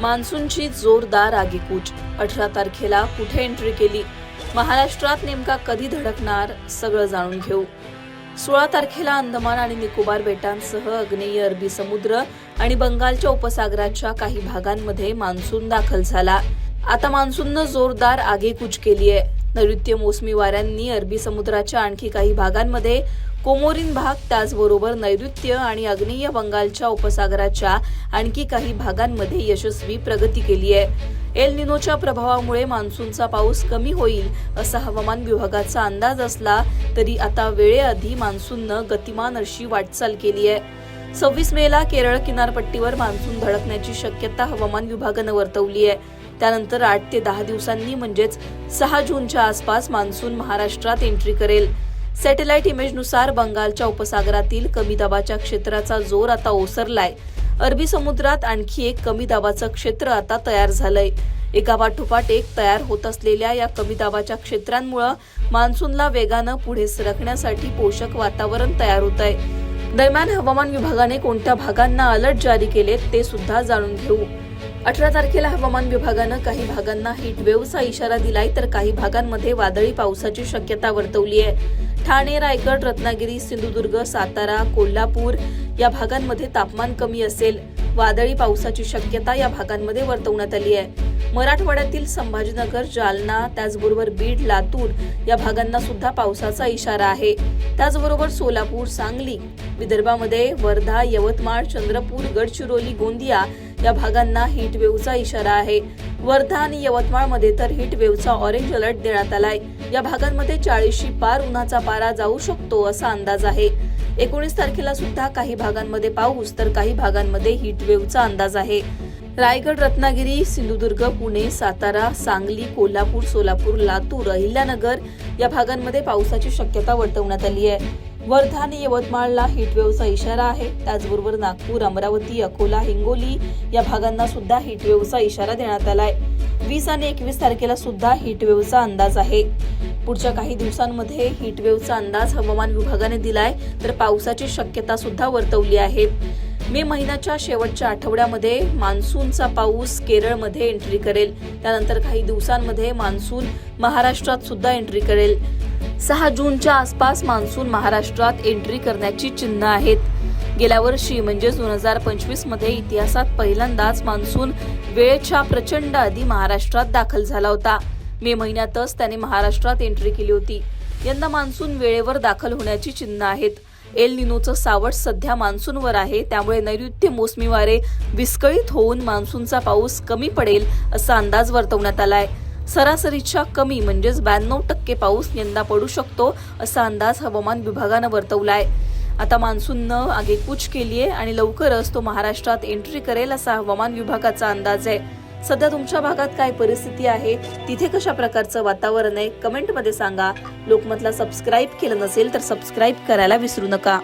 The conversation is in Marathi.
मान्सूनची जोरदार आगेकूच 18 तारखेला कुठे एंट्री केली, महाराष्ट्रात नेमका कधी धडकणार, सगळं जाणून घेऊ। 16 तारखेला अंदमान आणि निकोबार बेटांसह आग्नेय अरबी समुद्र आणि बंगालच्या उपसागराच्या काही भागांमध्ये मान्सून दाखल झाला। आता मान्सूननं जोरदार आगेकूच केली आहे। नैऋत्य मोसमी वाऱ्यांनी अरबी समुद्राच्या आणखी काही भागांमध्ये, कोमोरिन भाग, त्याचबरोबर नैऋत्य आणि आग्नेय बंगालच्या उपसागराच्या आणखी काही भागांमध्ये यशस्वी प्रगती केली आहे। एल निनोच्या प्रभावामुळे मान्सूनचा पाऊस कमी होईल असा हवामान विभागाचा अंदाज असला तरी आता वेळेआधी मान्सूननं गतिमान अशी वाटचाल केली आहे। 26 मेला केरळ किनारपट्टीवर मान्सून धडकण्याची शक्यता हवामान विभागानं वर्तवली आहे। त्यानंतर 8 ते 10 दिवसांनी म्हणजेच 6 जूनच्या आसपास मान्सून महाराष्ट्रात एंट्री करेल। सॅटेलाइट इमेजनुसार बंगालच्या उपसागरातील कमी दाबाच्या क्षेत्राचा जोर आता ओसरलाय। अरबी समुद्रात आणखी एक कमी दाबाचं क्षेत्र आता तयार झालंय। एकापाठोपाठ एक तयार होत असलेल्या या कमी दाबाच्या क्षेत्रांमुळे मान्सूनला वेगानं पुढे सरकण्यासाठी पोषक वातावरण तयार होत आहे। दरम्यान हवामान विभागाने कोणत्या भागांना अलर्ट जारी केलेत ते सुद्धा जाणून घेऊ। 18 तारखेला हवामान विभागानं काही भागांना हीट वेव्हचा इशारा दिलाय, तर काही भागांमध्ये वादळी पावसाची शक्यता वर्तवली आहे। ठाणे, रायगड, रत्नागिरी, सिंधुदुर्ग, सातारा, कोल्हापूर या भागांमध्ये तापमान कमी असेल। वादळी पावसाची शक्यता या भागांमध्ये वर्तवण्यात आली आहे। मराठवाड्यातील संभाजीनगर, जालना, त्याचबरोबर बीड, लातूर या भागांना सुद्धा पावसाचा इशारा आहे। त्याचबरोबर सोलापूर, सांगली, विदर्भामध्ये वर्धा, यवतमाळ, चंद्रपूर, गडचिरोली, गोंदिया या भागांना हीट वेव्हचा इशारा आहे। वर्धा आणि यवतमाळमध्ये तर हीट वेव्हचा ऑरेंज अलर्ट देण्यात आलाय। या भागांमध्ये 40शी पार उन्हाचा पारा जाऊ शकतो असा अंदाज आहे। 19 तारखेला सुद्धा काही भागांमध्ये पाऊस तर काही भागांमध्ये हीट वेव्हचा अंदाज आहे। रायगड, रत्नागिरी, सिंधुदुर्ग, पुणे, सातारा, सांगली, कोल्हापूर, सोलापूर, लातूर, अहिल्यानगर या भागांमध्ये पावसाची शक्यता वर्तवण्यात आली आहे। वर्धा आणि यवतमाळला हीट वेव्हचा इशारा आहे। त्याचबरोबर नागपूर, अमरावती, अकोला, हिंगोली या भागांना सुद्धा हीट वेव्हचा इशारा देण्यात आलाय। 20 आणि 21 तारखेला सुद्धा हीट वेव्हचा अंदाज आहे। पुढच्या काही दिवसांमध्ये हीट वेव्हचा अंदाज हवामान विभागाने दिलाय, तर पावसाची शक्यता सुद्धा वर्तवली आहे। मे महिन्याच्या शेवटच्या आठवड्यामध्ये मान्सूनचा पाऊस केरळमध्ये एंट्री करेल। त्यानंतर काही दिवसांमध्ये मान्सून महाराष्ट्रात सुद्धा एंट्री करेल। 6 जूनच्या आसपास मान्सून महाराष्ट्रात एंट्री करण्याची चिन्ह आहेत। गेल्या वर्षी म्हणजेच 2025 मध्ये इतिहासात पहिल्यांदाच मान्सून वेळेच्या प्रचंड आधी महाराष्ट्रात दाखल झाला होता। मे महिन्यातच त्याने महाराष्ट्रात एंट्री केली होती। यंदा मान्सून वेळेवर दाखल होण्याची चिन्ह आहेत। एल निनोचं सावट सध्या मान्सूनवर आहे, त्यामुळे नैऋत्य मोसमी वारे विस्कळीत होऊन मान्सूनचा पाऊस कमी पडेल असा अंदाज वर्तवण्यात आलाय। सरासरीच्या कमी म्हणजेच 92% पाऊस यंदा पडू शकतो असा अंदाज हवामान विभागानं वर्तवलाय। आता मान्सूननं आगेकूच केली आहे आणि लवकरच तो महाराष्ट्रात एंट्री करेल असा हवामान विभागाचा अंदाज आहे। सध्या तुमच्या भागात काय परिस्थिती आहे, तिथे कशा प्रकारचं वातावरण आहे, कमेंटमध्ये सांगा। लोकमतला सबस्क्राईब केलं नसेल तर सबस्क्राईब करायला विसरू नका।